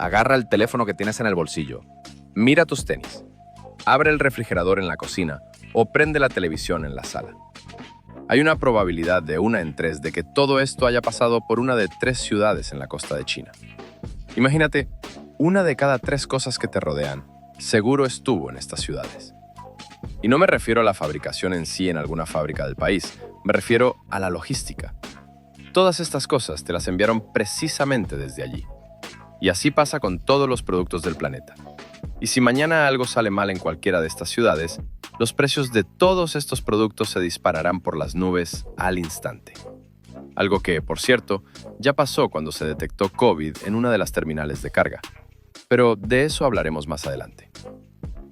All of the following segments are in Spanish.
Agarra el teléfono que tienes en el bolsillo, mira tus tenis, abre el refrigerador en la cocina o prende la televisión en la sala. Hay una probabilidad de 1 en 3 de que todo esto haya pasado por una de 3 ciudades en la costa de China. Imagínate, una de cada 3 cosas que te rodean seguro estuvo en estas ciudades. Y no me refiero a la fabricación en sí en alguna fábrica del país, me refiero a la logística. Todas estas cosas te las enviaron precisamente desde allí. Y así pasa con todos los productos del planeta. Y si mañana algo sale mal en cualquiera de estas ciudades, los precios de todos estos productos se dispararán por las nubes al instante. Algo que, por cierto, ya pasó cuando se detectó COVID en una de las terminales de carga. Pero de eso hablaremos más adelante.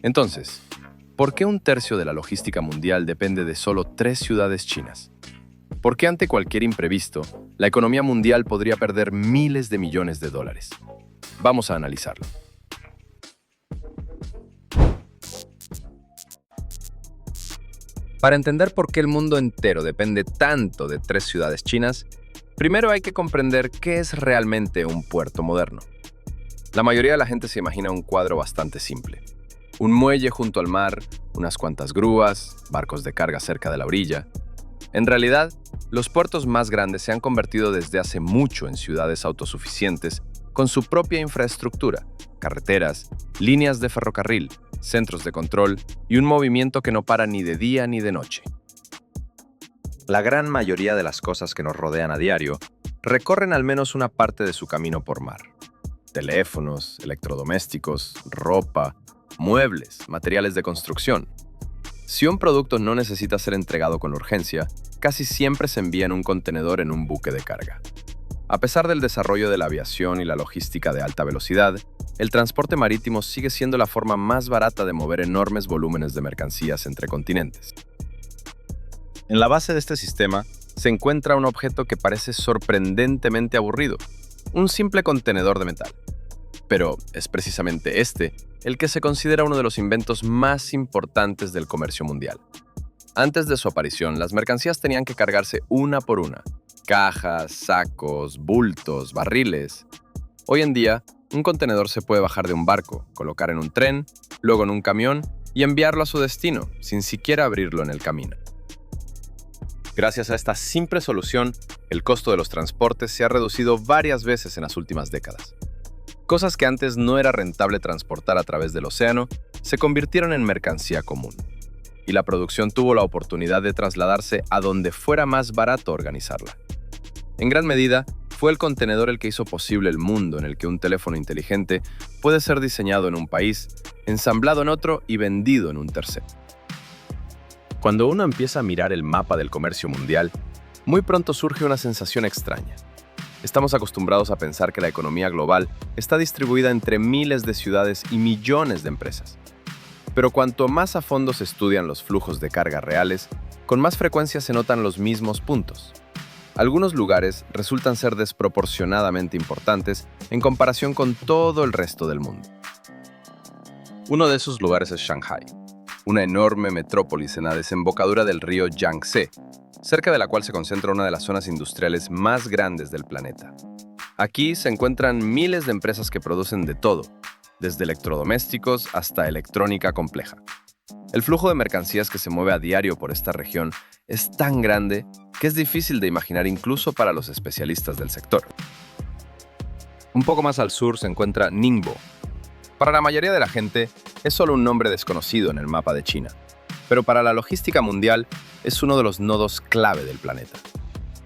Entonces, ¿por qué 1/3 de la logística mundial depende de solo 3 ciudades chinas? ¿Por qué ante cualquier imprevisto, la economía mundial podría perder miles de millones de dólares? Vamos a analizarlo. Para entender por qué el mundo entero depende tanto de 3 ciudades chinas, primero hay que comprender qué es realmente un puerto moderno. La mayoría de la gente se imagina un cuadro bastante simple. Un muelle junto al mar, unas cuantas grúas, barcos de carga cerca de la orilla. En realidad, los puertos más grandes se han convertido desde hace mucho en ciudades autosuficientes con su propia infraestructura, carreteras, líneas de ferrocarril, centros de control y un movimiento que no para ni de día ni de noche. La gran mayoría de las cosas que nos rodean a diario recorren al menos una parte de su camino por mar. Teléfonos, electrodomésticos, ropa, muebles, materiales de construcción. Si un producto no necesita ser entregado con urgencia, casi siempre se envía en un contenedor en un buque de carga. A pesar del desarrollo de la aviación y la logística de alta velocidad, el transporte marítimo sigue siendo la forma más barata de mover enormes volúmenes de mercancías entre continentes. En la base de este sistema se encuentra un objeto que parece sorprendentemente aburrido, un simple contenedor de metal. Pero es precisamente este el que se considera uno de los inventos más importantes del comercio mundial. Antes de su aparición, las mercancías tenían que cargarse una por una. Cajas, sacos, bultos, barriles. Hoy en día, un contenedor se puede bajar de un barco, colocar en un tren, luego en un camión y enviarlo a su destino, sin siquiera abrirlo en el camino. Gracias a esta simple solución, el costo de los transportes se ha reducido varias veces en las últimas décadas. Cosas que antes no era rentable transportar a través del océano, se convirtieron en mercancía común. Y la producción tuvo la oportunidad de trasladarse a donde fuera más barato organizarla. En gran medida, fue el contenedor el que hizo posible el mundo en el que un teléfono inteligente puede ser diseñado en un país, ensamblado en otro y vendido en un tercero. Cuando uno empieza a mirar el mapa del comercio mundial, muy pronto surge una sensación extraña. Estamos acostumbrados a pensar que la economía global está distribuida entre miles de ciudades y millones de empresas. Pero cuanto más a fondo se estudian los flujos de carga reales, con más frecuencia se notan los mismos puntos. Algunos lugares resultan ser desproporcionadamente importantes en comparación con todo el resto del mundo. Uno de esos lugares es Shanghái, una enorme metrópolis en la desembocadura del río Yangtze, cerca de la cual se concentra una de las zonas industriales más grandes del planeta. Aquí se encuentran miles de empresas que producen de todo, desde electrodomésticos hasta electrónica compleja. El flujo de mercancías que se mueve a diario por esta región es tan grande que es difícil de imaginar incluso para los especialistas del sector. Un poco más al sur se encuentra Ningbo. Para la mayoría de la gente es solo un nombre desconocido en el mapa de China, pero para la logística mundial es uno de los nodos clave del planeta.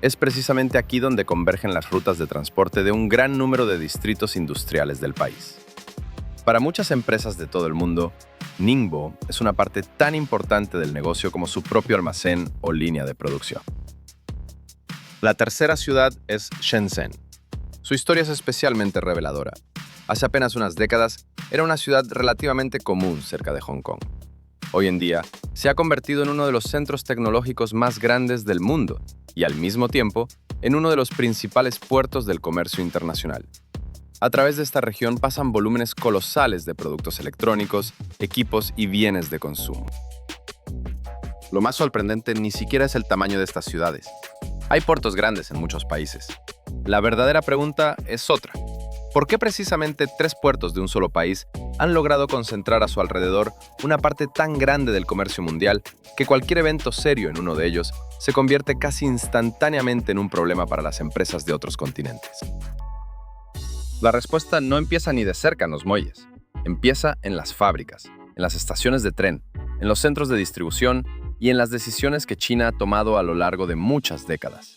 Es precisamente aquí donde convergen las rutas de transporte de un gran número de distritos industriales del país. Para muchas empresas de todo el mundo, Ningbo es una parte tan importante del negocio como su propio almacén o línea de producción. La tercera ciudad es Shenzhen. Su historia es especialmente reveladora. Hace apenas unas décadas, era una ciudad relativamente común cerca de Hong Kong. Hoy en día, se ha convertido en uno de los centros tecnológicos más grandes del mundo y, al mismo tiempo, en uno de los principales puertos del comercio internacional. A través de esta región pasan volúmenes colosales de productos electrónicos, equipos y bienes de consumo. Lo más sorprendente ni siquiera es el tamaño de estas ciudades. Hay puertos grandes en muchos países. La verdadera pregunta es otra. ¿Por qué precisamente 3 puertos de un solo país han logrado concentrar a su alrededor una parte tan grande del comercio mundial que cualquier evento serio en uno de ellos se convierte casi instantáneamente en un problema para las empresas de otros continentes? La respuesta no empieza ni de cerca en los muelles. Empieza en las fábricas, en las estaciones de tren, en los centros de distribución y en las decisiones que China ha tomado a lo largo de muchas décadas.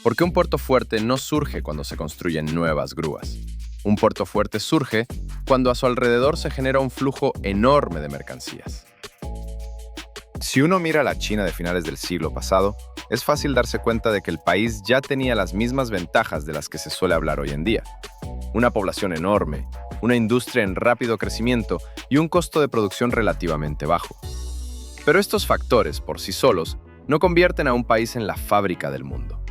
Porque un puerto fuerte no surge cuando se construyen nuevas grúas. Un puerto fuerte surge cuando a su alrededor se genera un flujo enorme de mercancías. Si uno mira la China de finales del siglo pasado, es fácil darse cuenta de que el país ya tenía las mismas ventajas de las que se suele hablar hoy en día. Una población enorme, una industria en rápido crecimiento y un costo de producción relativamente bajo. Pero estos factores, por sí solos, no convierten a un país en la fábrica del mundo.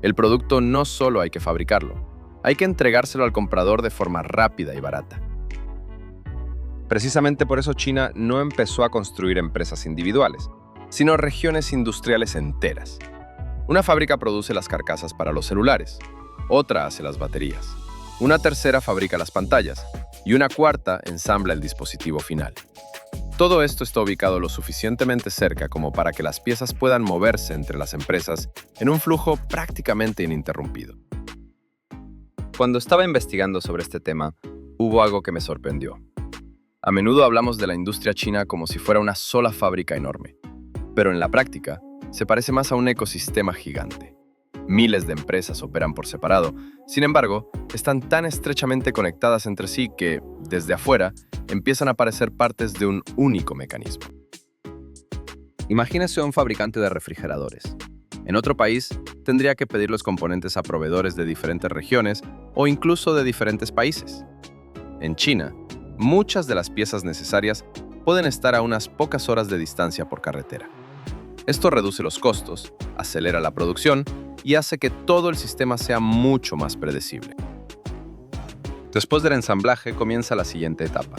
El producto no solo hay que fabricarlo, hay que entregárselo al comprador de forma rápida y barata. Precisamente por eso China no empezó a construir empresas individuales, sino regiones industriales enteras. Una fábrica produce las carcasas para los celulares, otra hace las baterías, una tercera fabrica las pantallas y una cuarta ensambla el dispositivo final. Todo esto está ubicado lo suficientemente cerca como para que las piezas puedan moverse entre las empresas en un flujo prácticamente ininterrumpido. Cuando estaba investigando sobre este tema, hubo algo que me sorprendió. A menudo hablamos de la industria china como si fuera una sola fábrica enorme, pero en la práctica se parece más a un ecosistema gigante. Miles de empresas operan por separado, sin embargo, están tan estrechamente conectadas entre sí que, desde afuera, empiezan a parecer partes de un único mecanismo. Imagínese un fabricante de refrigeradores. En otro país, tendría que pedir los componentes a proveedores de diferentes regiones o incluso de diferentes países. En China, muchas de las piezas necesarias pueden estar a unas pocas horas de distancia por carretera. Esto reduce los costos, acelera la producción y hace que todo el sistema sea mucho más predecible. Después del ensamblaje comienza la siguiente etapa.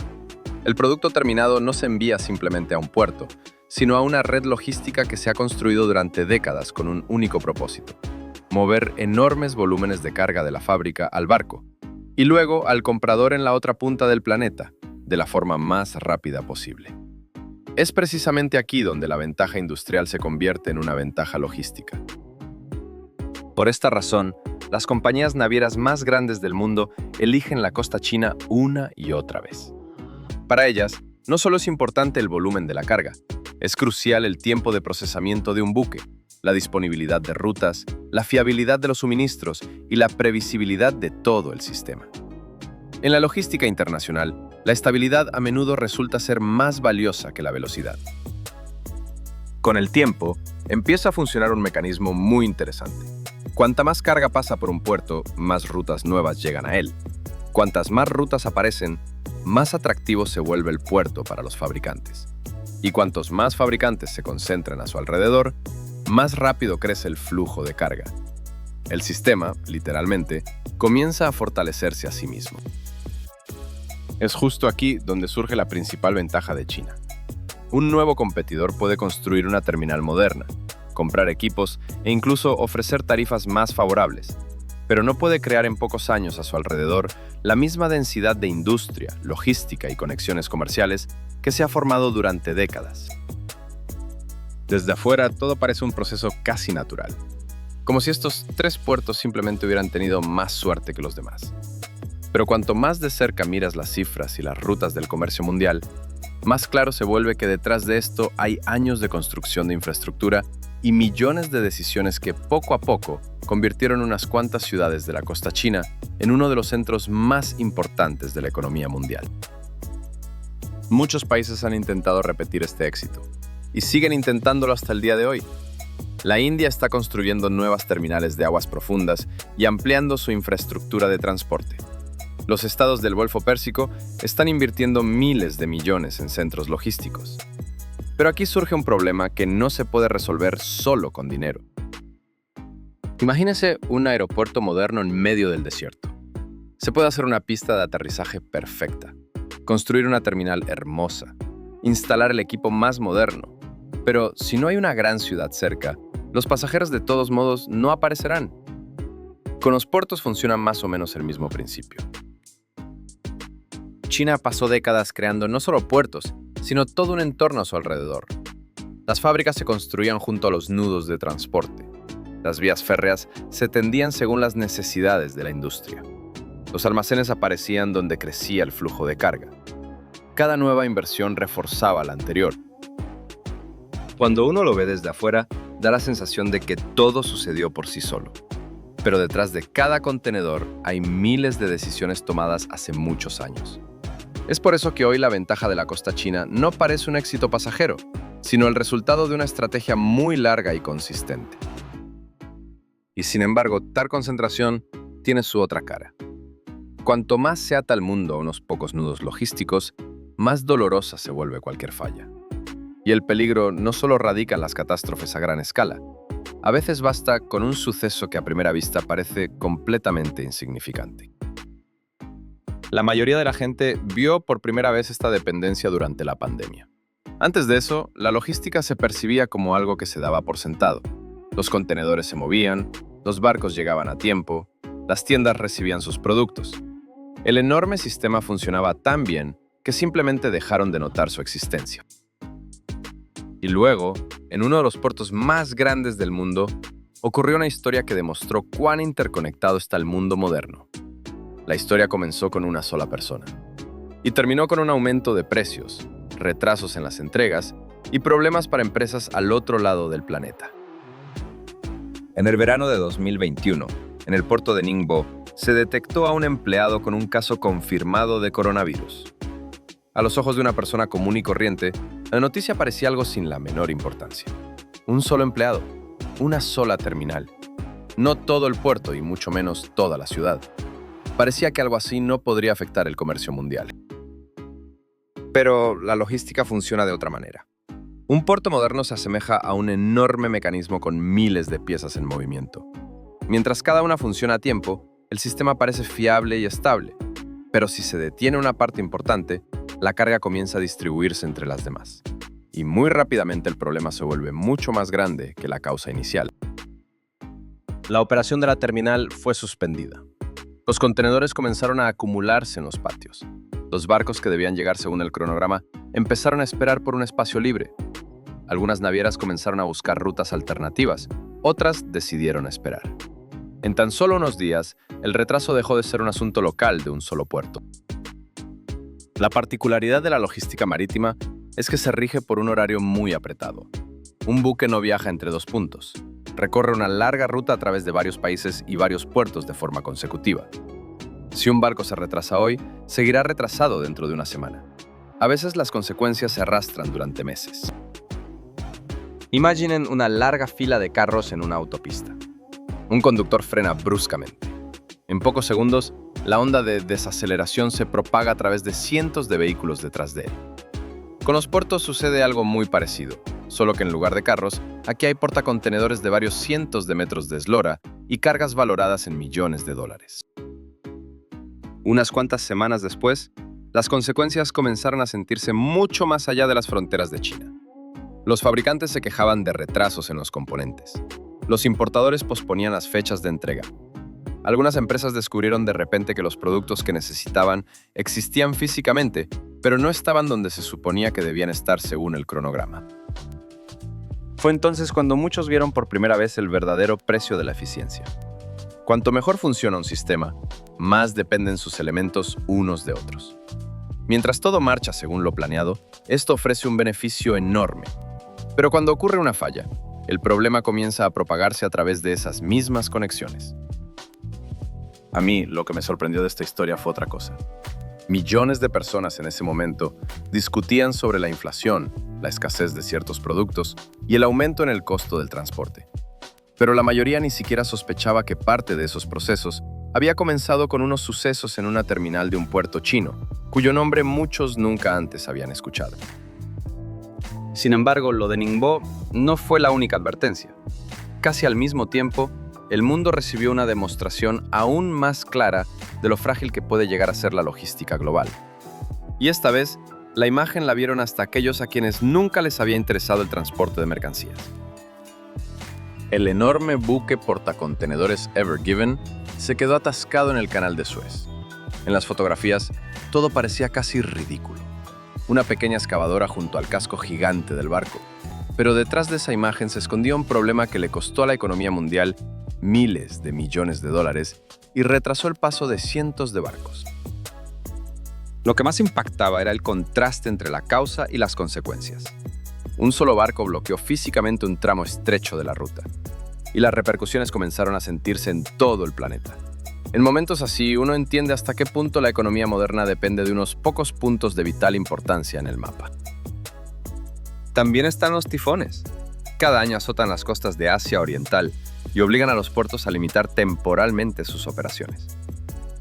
El producto terminado no se envía simplemente a un puerto, sino a una red logística que se ha construido durante décadas con un único propósito: mover enormes volúmenes de carga de la fábrica al barco, y luego al comprador en la otra punta del planeta, de la forma más rápida posible. Es precisamente aquí donde la ventaja industrial se convierte en una ventaja logística. Por esta razón, las compañías navieras más grandes del mundo eligen la costa china una y otra vez. Para ellas, no solo es importante el volumen de la carga, es crucial el tiempo de procesamiento de un buque, la disponibilidad de rutas, la fiabilidad de los suministros y la previsibilidad de todo el sistema. En la logística internacional, la estabilidad a menudo resulta ser más valiosa que la velocidad. Con el tiempo, empieza a funcionar un mecanismo muy interesante. Cuanta más carga pasa por un puerto, más rutas nuevas llegan a él. Cuantas más rutas aparecen, más atractivo se vuelve el puerto para los fabricantes. Y cuantos más fabricantes se concentran a su alrededor, más rápido crece el flujo de carga. El sistema, literalmente, comienza a fortalecerse a sí mismo. Es justo aquí donde surge la principal ventaja de China. Un nuevo competidor puede construir una terminal moderna, comprar equipos e incluso ofrecer tarifas más favorables, pero no puede crear en pocos años a su alrededor la misma densidad de industria, logística y conexiones comerciales que se ha formado durante décadas. Desde afuera, todo parece un proceso casi natural, como si estos 3 puertos simplemente hubieran tenido más suerte que los demás. Pero cuanto más de cerca miras las cifras y las rutas del comercio mundial, más claro se vuelve que detrás de esto hay años de construcción de infraestructura y millones de decisiones que poco a poco convirtieron unas cuantas ciudades de la costa china en uno de los centros más importantes de la economía mundial. Muchos países han intentado repetir este éxito y siguen intentándolo hasta el día de hoy. La India está construyendo nuevas terminales de aguas profundas y ampliando su infraestructura de transporte. Los estados del Golfo Pérsico están invirtiendo miles de millones en centros logísticos. Pero aquí surge un problema que no se puede resolver solo con dinero. Imagínese un aeropuerto moderno en medio del desierto. Se puede hacer una pista de aterrizaje perfecta, construir una terminal hermosa, instalar el equipo más moderno. Pero si no hay una gran ciudad cerca, los pasajeros de todos modos no aparecerán. Con los puertos funciona más o menos el mismo principio. China pasó décadas creando no solo puertos, sino todo un entorno a su alrededor. Las fábricas se construían junto a los nudos de transporte. Las vías férreas se tendían según las necesidades de la industria. Los almacenes aparecían donde crecía el flujo de carga. Cada nueva inversión reforzaba la anterior. Cuando uno lo ve desde afuera, da la sensación de que todo sucedió por sí solo. Pero detrás de cada contenedor hay miles de decisiones tomadas hace muchos años. Es por eso que hoy la ventaja de la costa china no parece un éxito pasajero, sino el resultado de una estrategia muy larga y consistente. Y sin embargo, tal concentración tiene su otra cara. Cuanto más se ata el mundo a unos pocos nudos logísticos, más dolorosa se vuelve cualquier falla. Y el peligro no solo radica en las catástrofes a gran escala. A veces basta con un suceso que a primera vista parece completamente insignificante. La mayoría de la gente vio por primera vez esta dependencia durante la pandemia. Antes de eso, la logística se percibía como algo que se daba por sentado. Los contenedores se movían, los barcos llegaban a tiempo, las tiendas recibían sus productos. El enorme sistema funcionaba tan bien que simplemente dejaron de notar su existencia. Y luego, en uno de los puertos más grandes del mundo, ocurrió una historia que demostró cuán interconectado está el mundo moderno. La historia comenzó con una sola persona y terminó con un aumento de precios, retrasos en las entregas y problemas para empresas al otro lado del planeta. En el verano de 2021, en el puerto de Ningbo, se detectó a un empleado con un caso confirmado de coronavirus. A los ojos de una persona común y corriente, la noticia parecía algo sin la menor importancia. Un solo empleado, una sola terminal. No todo el puerto y mucho menos toda la ciudad. Parecía que algo así no podría afectar el comercio mundial. Pero la logística funciona de otra manera. Un puerto moderno se asemeja a un enorme mecanismo con miles de piezas en movimiento. Mientras cada una funciona a tiempo, el sistema parece fiable y estable. Pero si se detiene una parte importante, la carga comienza a distribuirse entre las demás. Y muy rápidamente el problema se vuelve mucho más grande que la causa inicial. La operación de la terminal fue suspendida. Los contenedores comenzaron a acumularse en los patios. Los barcos que debían llegar según el cronograma empezaron a esperar por un espacio libre. Algunas navieras comenzaron a buscar rutas alternativas, otras decidieron esperar. En tan solo unos días, el retraso dejó de ser un asunto local de un solo puerto. La particularidad de la logística marítima es que se rige por un horario muy apretado. Un buque no viaja entre dos puntos. Recorre una larga ruta a través de varios países y varios puertos de forma consecutiva. Si un barco se retrasa hoy, seguirá retrasado dentro de una semana. A veces las consecuencias se arrastran durante meses. Imaginen una larga fila de carros en una autopista. Un conductor frena bruscamente. En pocos segundos, la onda de desaceleración se propaga a través de cientos de vehículos detrás de él. Con los puertos sucede algo muy parecido, solo que en lugar de carros, aquí hay portacontenedores de varios cientos de metros de eslora y cargas valoradas en millones de dólares. Unas cuantas semanas después, las consecuencias comenzaron a sentirse mucho más allá de las fronteras de China. Los fabricantes se quejaban de retrasos en los componentes. Los importadores posponían las fechas de entrega. Algunas empresas descubrieron de repente que los productos que necesitaban existían físicamente, pero no estaban donde se suponía que debían estar según el cronograma. Fue entonces cuando muchos vieron por primera vez el verdadero precio de la eficiencia. Cuanto mejor funciona un sistema, más dependen sus elementos unos de otros. Mientras todo marcha según lo planeado, esto ofrece un beneficio enorme. Pero cuando ocurre una falla, el problema comienza a propagarse a través de esas mismas conexiones. A mí, lo que me sorprendió de esta historia fue otra cosa. Millones de personas en ese momento discutían sobre la inflación, la escasez de ciertos productos y el aumento en el costo del transporte. Pero la mayoría ni siquiera sospechaba que parte de esos procesos había comenzado con unos sucesos en una terminal de un puerto chino, cuyo nombre muchos nunca antes habían escuchado. Sin embargo, lo de Ningbo no fue la única advertencia. Casi al mismo tiempo, el mundo recibió una demostración aún más clara de lo frágil que puede llegar a ser la logística global. Y esta vez, la imagen la vieron hasta aquellos a quienes nunca les había interesado el transporte de mercancías. El enorme buque portacontenedores Ever Given se quedó atascado en el canal de Suez. En las fotografías, todo parecía casi ridículo. Una pequeña excavadora junto al casco gigante del barco. Pero detrás de esa imagen se escondía un problema que le costó a la economía mundial miles de millones de dólares y retrasó el paso de cientos de barcos. Lo que más impactaba era el contraste entre la causa y las consecuencias. Un solo barco bloqueó físicamente un tramo estrecho de la ruta, y las repercusiones comenzaron a sentirse en todo el planeta. En momentos así, uno entiende hasta qué punto la economía moderna depende de unos pocos puntos de vital importancia en el mapa. También están los tifones. Cada año azotan las costas de Asia Oriental y obligan a los puertos a limitar temporalmente sus operaciones.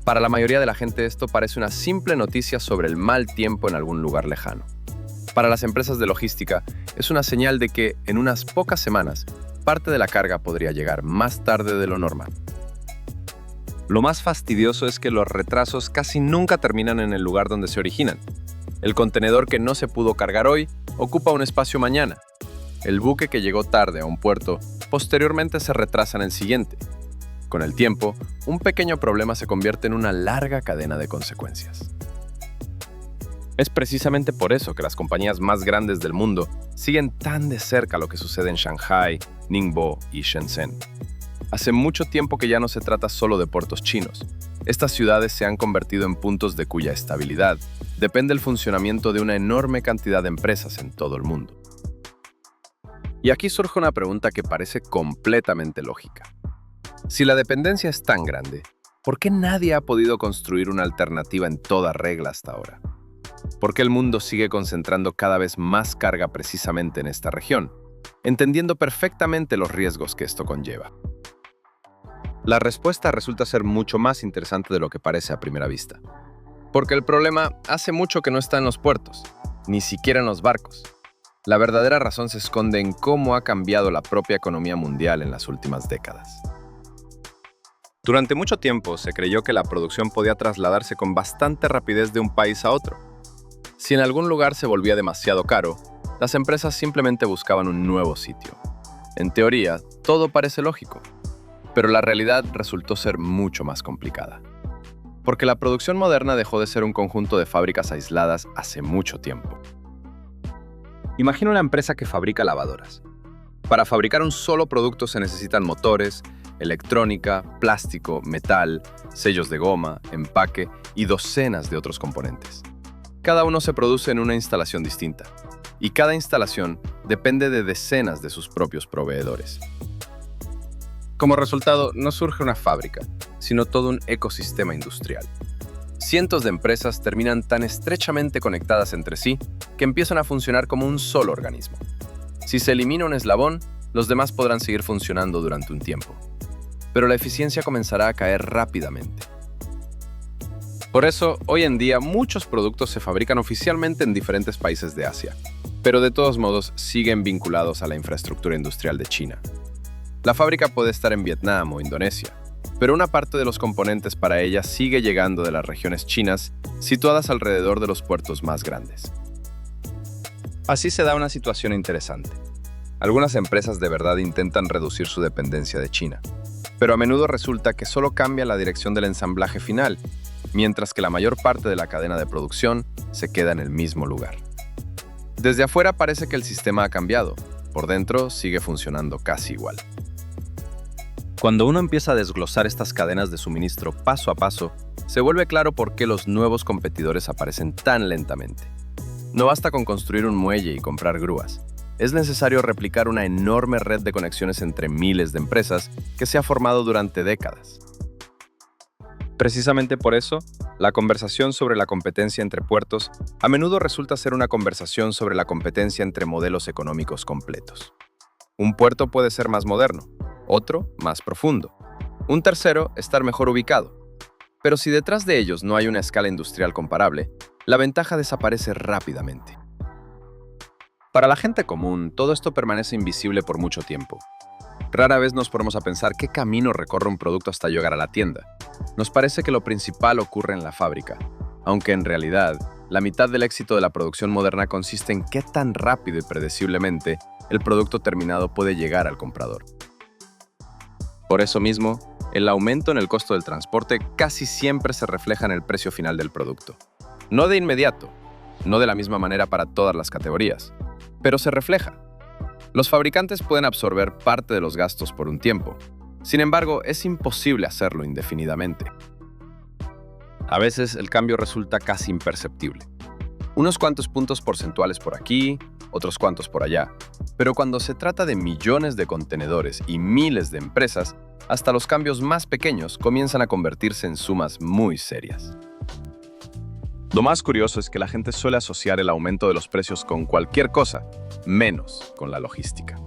Para la mayoría de la gente esto parece una simple noticia sobre el mal tiempo en algún lugar lejano. Para las empresas de logística es una señal de que en unas pocas semanas parte de la carga podría llegar más tarde de lo normal. Lo más fastidioso es que los retrasos casi nunca terminan en el lugar donde se originan. El contenedor que no se pudo cargar hoy ocupa un espacio mañana. El buque que llegó tarde a un puerto posteriormente se retrasa en el siguiente. Con el tiempo, un pequeño problema se convierte en una larga cadena de consecuencias. Es precisamente por eso que las compañías más grandes del mundo siguen tan de cerca lo que sucede en Shanghái, Ningbo y Shenzhen. Hace mucho tiempo que ya no se trata solo de puertos chinos. Estas ciudades se han convertido en puntos de cuya estabilidad depende el funcionamiento de una enorme cantidad de empresas en todo el mundo. Y aquí surge una pregunta que parece completamente lógica. Si la dependencia es tan grande, ¿por qué nadie ha podido construir una alternativa en toda regla hasta ahora? ¿Por qué el mundo sigue concentrando cada vez más carga precisamente en esta región, entendiendo perfectamente los riesgos que esto conlleva? La respuesta resulta ser mucho más interesante de lo que parece a primera vista. Porque el problema hace mucho que no está en los puertos, ni siquiera en los barcos. La verdadera razón se esconde en cómo ha cambiado la propia economía mundial en las últimas décadas. Durante mucho tiempo se creyó que la producción podía trasladarse con bastante rapidez de un país a otro. Si en algún lugar se volvía demasiado caro, las empresas simplemente buscaban un nuevo sitio. En teoría, todo parece lógico, pero la realidad resultó ser mucho más complicada. Porque la producción moderna dejó de ser un conjunto de fábricas aisladas hace mucho tiempo. Imagina una empresa que fabrica lavadoras. Para fabricar un solo producto se necesitan motores, electrónica, plástico, metal, sellos de goma, empaque y docenas de otros componentes. Cada uno se produce en una instalación distinta, y cada instalación depende de decenas de sus propios proveedores. Como resultado, no surge una fábrica, sino todo un ecosistema industrial. Cientos de empresas terminan tan estrechamente conectadas entre sí que empiezan a funcionar como un solo organismo. Si se elimina un eslabón, los demás podrán seguir funcionando durante un tiempo. Pero la eficiencia comenzará a caer rápidamente. Por eso, hoy en día, muchos productos se fabrican oficialmente en diferentes países de Asia, pero de todos modos siguen vinculados a la infraestructura industrial de China. La fábrica puede estar en Vietnam o Indonesia, pero una parte de los componentes para ella sigue llegando de las regiones chinas situadas alrededor de los puertos más grandes. Así se da una situación interesante. Algunas empresas de verdad intentan reducir su dependencia de China, pero a menudo resulta que solo cambia la dirección del ensamblaje final, mientras que la mayor parte de la cadena de producción se queda en el mismo lugar. Desde afuera parece que el sistema ha cambiado, por dentro sigue funcionando casi igual. Cuando uno empieza a desglosar estas cadenas de suministro paso a paso, se vuelve claro por qué los nuevos competidores aparecen tan lentamente. No basta con construir un muelle y comprar grúas. Es necesario replicar una enorme red de conexiones entre miles de empresas que se ha formado durante décadas. Precisamente por eso, la conversación sobre la competencia entre puertos a menudo resulta ser una conversación sobre la competencia entre modelos económicos completos. Un puerto puede ser más moderno, otro más profundo, un tercero estar mejor ubicado. Pero si detrás de ellos no hay una escala industrial comparable, la ventaja desaparece rápidamente. Para la gente común, todo esto permanece invisible por mucho tiempo. Rara vez nos ponemos a pensar qué camino recorre un producto hasta llegar a la tienda. Nos parece que lo principal ocurre en la fábrica, aunque en realidad, la mitad del éxito de la producción moderna consiste en qué tan rápido y predeciblemente el producto terminado puede llegar al comprador. Por eso mismo, el aumento en el costo del transporte casi siempre se refleja en el precio final del producto. No de inmediato, no de la misma manera para todas las categorías, pero se refleja. Los fabricantes pueden absorber parte de los gastos por un tiempo. Sin embargo, es imposible hacerlo indefinidamente. A veces el cambio resulta casi imperceptible. Unos cuantos puntos porcentuales por aquí, otros cuantos por allá. Pero cuando se trata de millones de contenedores y miles de empresas, hasta los cambios más pequeños comienzan a convertirse en sumas muy serias. Lo más curioso es que la gente suele asociar el aumento de los precios con cualquier cosa, menos con la logística,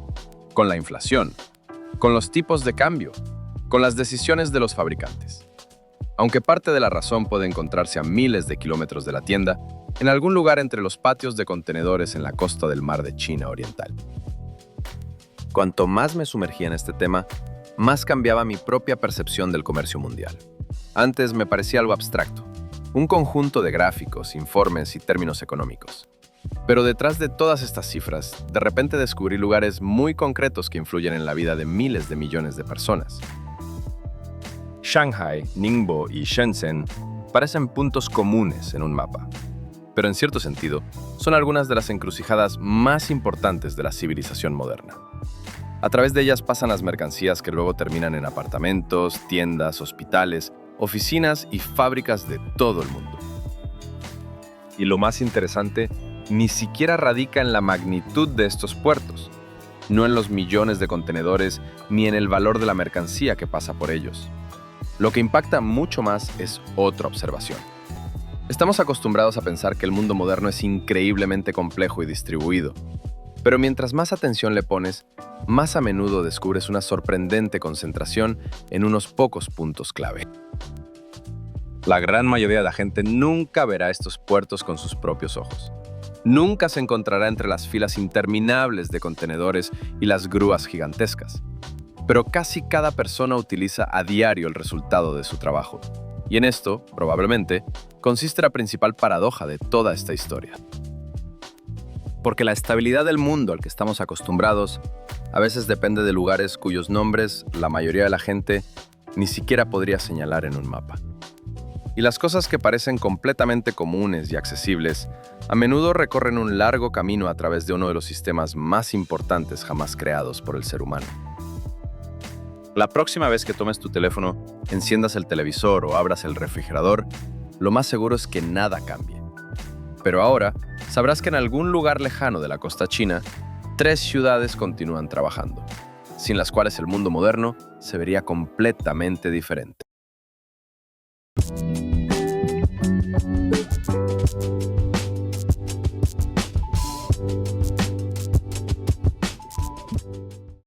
con la inflación, con los tipos de cambio, con las decisiones de los fabricantes. Aunque parte de la razón puede encontrarse a miles de kilómetros de la tienda, en algún lugar entre los patios de contenedores en la costa del mar de China Oriental. Cuanto más me sumergía en este tema, más cambiaba mi propia percepción del comercio mundial. Antes me parecía algo abstracto, un conjunto de gráficos, informes y términos económicos. Pero detrás de todas estas cifras, de repente descubrí lugares muy concretos que influyen en la vida de miles de millones de personas. Shanghai, Ningbo y Shenzhen parecen puntos comunes en un mapa, pero en cierto sentido, son algunas de las encrucijadas más importantes de la civilización moderna. A través de ellas pasan las mercancías que luego terminan en apartamentos, tiendas, hospitales, oficinas y fábricas de todo el mundo. Y lo más interesante, ni siquiera radica en la magnitud de estos puertos, no en los millones de contenedores ni en el valor de la mercancía que pasa por ellos. Lo que impacta mucho más es otra observación. Estamos acostumbrados a pensar que el mundo moderno es increíblemente complejo y distribuido, pero mientras más atención le pones, más a menudo descubres una sorprendente concentración en unos pocos puntos clave. La gran mayoría de la gente nunca verá estos puertos con sus propios ojos. Nunca se encontrará entre las filas interminables de contenedores y las grúas gigantescas. Pero casi cada persona utiliza a diario el resultado de su trabajo. Y en esto, probablemente, consiste la principal paradoja de toda esta historia. Porque la estabilidad del mundo al que estamos acostumbrados a veces depende de lugares cuyos nombres la mayoría de la gente ni siquiera podría señalar en un mapa. Y las cosas que parecen completamente comunes y accesibles a menudo recorren un largo camino a través de uno de los sistemas más importantes jamás creados por el ser humano. La próxima vez que tomes tu teléfono, enciendas el televisor o abras el refrigerador, lo más seguro es que nada cambie. Pero ahora, sabrás que en algún lugar lejano de la costa china, 3 ciudades continúan trabajando, sin las cuales el mundo moderno se vería completamente diferente.